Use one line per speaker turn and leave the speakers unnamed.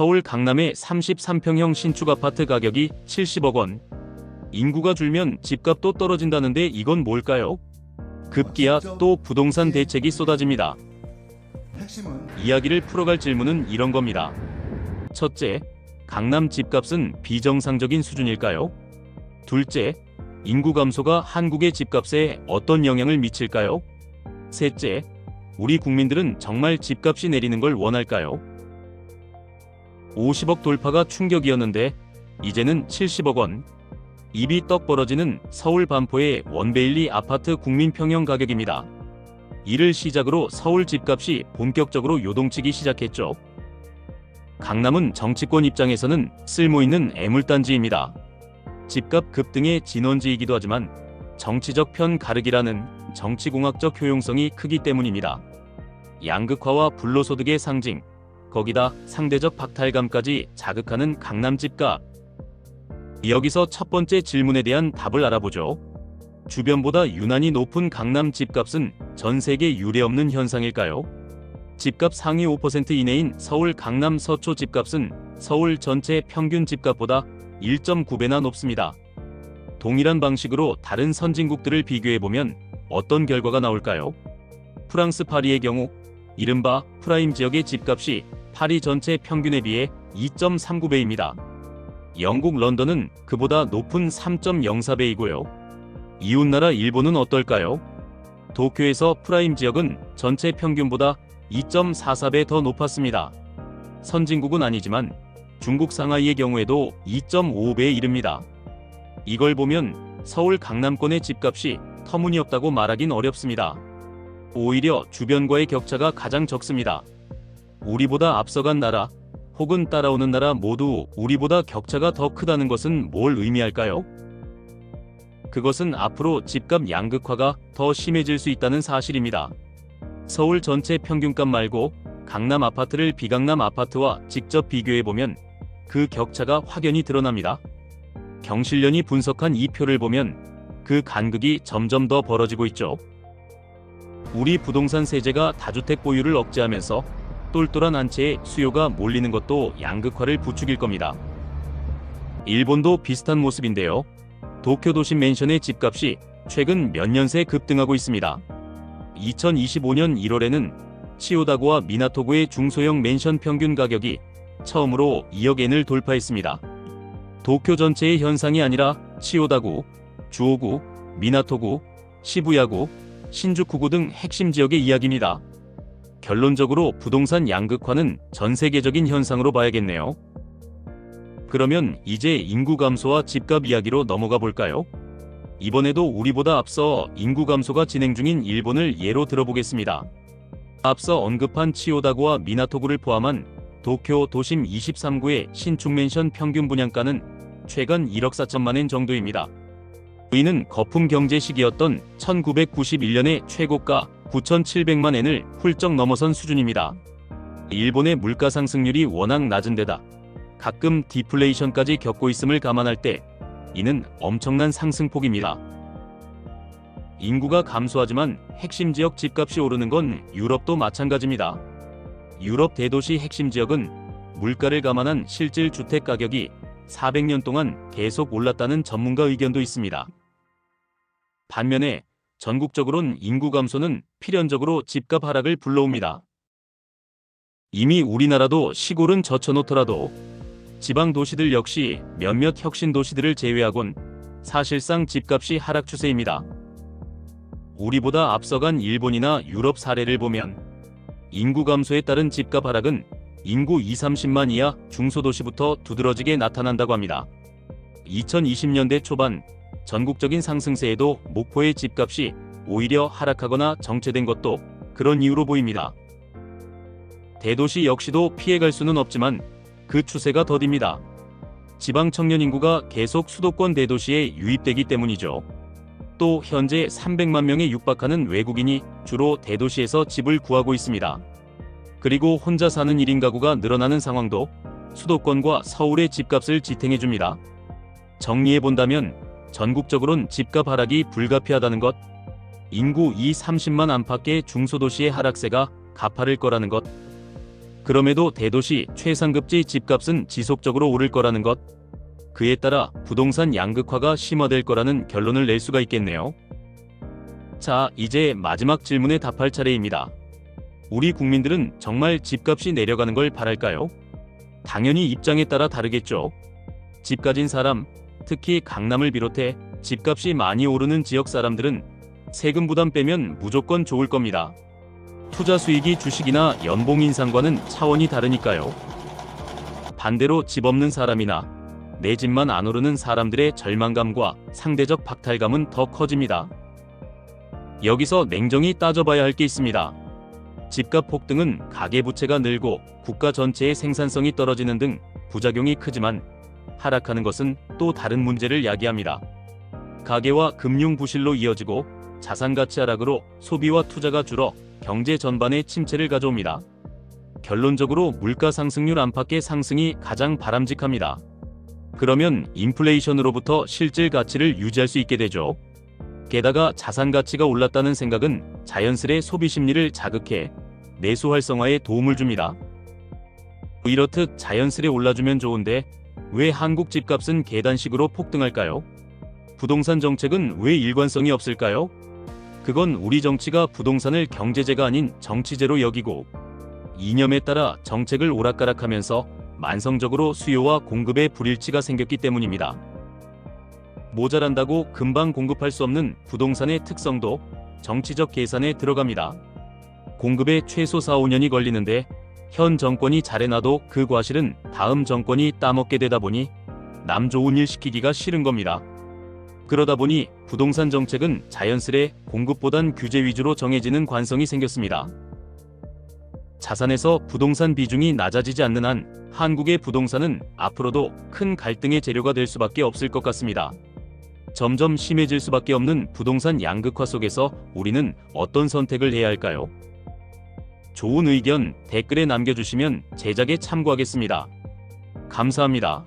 서울 강남의 33평형 신축 아파트 가격이 70억 원. 인구가 줄면 집값도 떨어진다는데 이건 뭘까요? 급기야 또 부동산 대책이 쏟아집니다. 이야기를 풀어갈 질문은 이런 겁니다. 첫째, 강남 집값은 비정상적인 수준일까요? 둘째, 인구 감소가 한국의 집값에 어떤 영향을 미칠까요? 셋째, 우리 국민들은 정말 집값이 내리는 걸 원할까요? 50억 돌파가 충격이었는데 이제는 70억 원. 입이 떡 벌어지는 서울 반포의 원베일리 아파트 국민평형 가격입니다. 이를 시작으로 서울 집값이 본격적으로 요동치기 시작했죠. 강남은 정치권 입장에서는 쓸모있는 애물단지입니다. 집값 급등의 진원지이기도 하지만 정치적 편 가르기라는 정치공학적 효용성이 크기 때문입니다. 양극화와 불로소득의 상징, 거기다 상대적 박탈감까지 자극하는 강남 집값. 여기서 첫 번째 질문에 대한 답을 알아보죠. 주변보다 유난히 높은 강남 집값은 전 세계 유례없는 현상일까요? 집값 상위 5% 이내인 서울 강남 서초 집값은 서울 전체 평균 집값보다 1.9배나 높습니다. 동일한 방식으로 다른 선진국들을 비교해보면 어떤 결과가 나올까요? 프랑스 파리의 경우 이른바 프라임 지역의 집값이 파리 전체 평균에 비해 2.39배입니다. 영국 런던은 그보다 높은 3.04배이고요. 이웃나라 일본은 어떨까요? 도쿄에서 프라임 지역은 전체 평균보다 2.44배 더 높았습니다. 선진국은 아니지만 중국 상하이의 경우에도 2.5배에 이릅니다. 이걸 보면 서울 강남권의 집값이 터무니없다고 말하긴 어렵습니다. 오히려 주변과의 격차가 가장 적습니다. 우리보다 앞서간 나라 혹은 따라오는 나라 모두 우리보다 격차가 더 크다는 것은 뭘 의미할까요? 그것은 앞으로 집값 양극화가 더 심해질 수 있다는 사실입니다. 서울 전체 평균값 말고 강남 아파트를 비강남 아파트와 직접 비교해보면 그 격차가 확연히 드러납니다. 경실련이 분석한 이 표를 보면 그 간극이 점점 더 벌어지고 있죠. 우리 부동산 세제가 다주택 보유를 억제하면서 똘똘한 한 채에 수요가 몰리는 것도 양극화를 부추길 겁니다. 일본도 비슷한 모습인데요. 도쿄 도심 맨션의 집값이 최근 몇 년 새 급등하고 있습니다. 2025년 1월에는 치요다구와 미나토구의 중소형 맨션 평균 가격이 처음으로 2억 엔을 돌파했습니다. 도쿄 전체의 현상이 아니라 치요다구, 주오구, 미나토구, 시부야구, 신주쿠구 등 핵심 지역의 이야기입니다. 결론적으로 부동산 양극화는 전 세계적인 현상으로 봐야겠네요. 그러면 이제 인구 감소와 집값 이야기로 넘어가 볼까요? 이번에도 우리보다 앞서 인구 감소가 진행 중인 일본을 예로 들어보겠습니다. 앞서 언급한 치요다구와 미나토구를 포함한 도쿄 도심 23구의 신축 맨션 평균 분양가는 최근 1억 4천만 엔 정도입니다. 이는 거품 경제 시기였던 1991년의 최고가 9,700만 엔을 훌쩍 넘어선 수준입니다. 일본의 물가 상승률이 워낙 낮은 데다 가끔 디플레이션까지 겪고 있음을 감안할 때 이는 엄청난 상승폭입니다. 인구가 감소하지만 핵심 지역 집값이 오르는 건 유럽도 마찬가지입니다. 유럽 대도시 핵심 지역은 물가를 감안한 실질 주택 가격이 400년 동안 계속 올랐다는 전문가 의견도 있습니다. 반면에 전국적으론 인구 감소는 필연적으로 집값 하락을 불러옵니다. 이미 우리나라도 시골은 젖혀놓더라도 지방 도시들 역시 몇몇 혁신 도시들을 제외하곤 사실상 집값이 하락 추세입니다. 우리보다 앞서간 일본이나 유럽 사례를 보면 인구 감소에 따른 집값 하락은 인구 2~30만 이하 중소도시부터 두드러지게 나타난다고 합니다. 2020년대 초반 전국적인 상승세에도 목포의 집값이 오히려 하락하거나 정체된 것도 그런 이유로 보입니다. 대도시 역시도 피해갈 수는 없지만 그 추세가 더딥니다. 지방 청년 인구가 계속 수도권 대도시에 유입되기 때문이죠. 또 현재 300만 명에 육박하는 외국인이 주로 대도시에서 집을 구하고 있습니다. 그리고 혼자 사는 1인 가구가 늘어나는 상황도 수도권과 서울의 집값을 지탱해줍니다. 정리해본다면 전국적으론 집값 하락이 불가피하다는 것, 인구 2~30만 안팎의 중소도시의 하락세가 가파를 거라는 것, 그럼에도 대도시 최상급지 집값은 지속적으로 오를 거라는 것, 그에 따라 부동산 양극화가 심화될 거라는 결론을 낼 수가 있겠네요. 자, 이제 마지막 질문에 답할 차례입니다. 우리 국민들은 정말 집값이 내려가는 걸 바랄까요? 당연히 입장에 따라 다르겠죠. 집 가진 사람, 특히 강남을 비롯해 집값이 많이 오르는 지역 사람들은 세금 부담 빼면 무조건 좋을 겁니다. 투자 수익이 주식이나 연봉 인상과는 차원이 다르니까요. 반대로 집 없는 사람이나 내 집만 안 오르는 사람들의 절망감과 상대적 박탈감은 더 커집니다. 여기서 냉정히 따져봐야 할 게 있습니다. 집값 폭등은 가계부채가 늘고 국가 전체의 생산성이 떨어지는 등 부작용이 크지만, 하락하는 것은 또 다른 문제를 야기합니다. 가계와 금융 부실로 이어지고 자산 가치 하락으로 소비와 투자가 줄어 경제 전반에 침체를 가져옵니다. 결론적으로 물가 상승률 안팎의 상승이 가장 바람직합니다. 그러면 인플레이션으로부터 실질 가치를 유지할 수 있게 되죠. 게다가 자산 가치가 올랐다는 생각은 자연스레 소비 심리를 자극해 내수 활성화에 도움을 줍니다. 이렇듯 자연스레 올라주면 좋은데 왜 한국 집값은 계단식으로 폭등할까요? 부동산 정책은 왜 일관성이 없을까요? 그건 우리 정치가 부동산을 경제제가 아닌 정치제로 여기고, 이념에 따라 정책을 오락가락하면서 만성적으로 수요와 공급의 불일치가 생겼기 때문입니다. 모자란다고 금방 공급할 수 없는 부동산의 특성도 정치적 계산에 들어갑니다. 공급에 최소 4-5년이 걸리는데 현 정권이 잘해놔도 그 과실은 다음 정권이 따먹게 되다 보니 남 좋은 일 시키기가 싫은 겁니다. 그러다 보니 부동산 정책은 자연스레 공급보단 규제 위주로 정해지는 관성이 생겼습니다. 자산에서 부동산 비중이 낮아지지 않는 한 한국의 부동산은 앞으로도 큰 갈등의 재료가 될 수밖에 없을 것 같습니다. 점점 심해질 수밖에 없는 부동산 양극화 속에서 우리는 어떤 선택을 해야 할까요? 좋은 의견 댓글에 남겨주시면 제작에 참고하겠습니다. 감사합니다.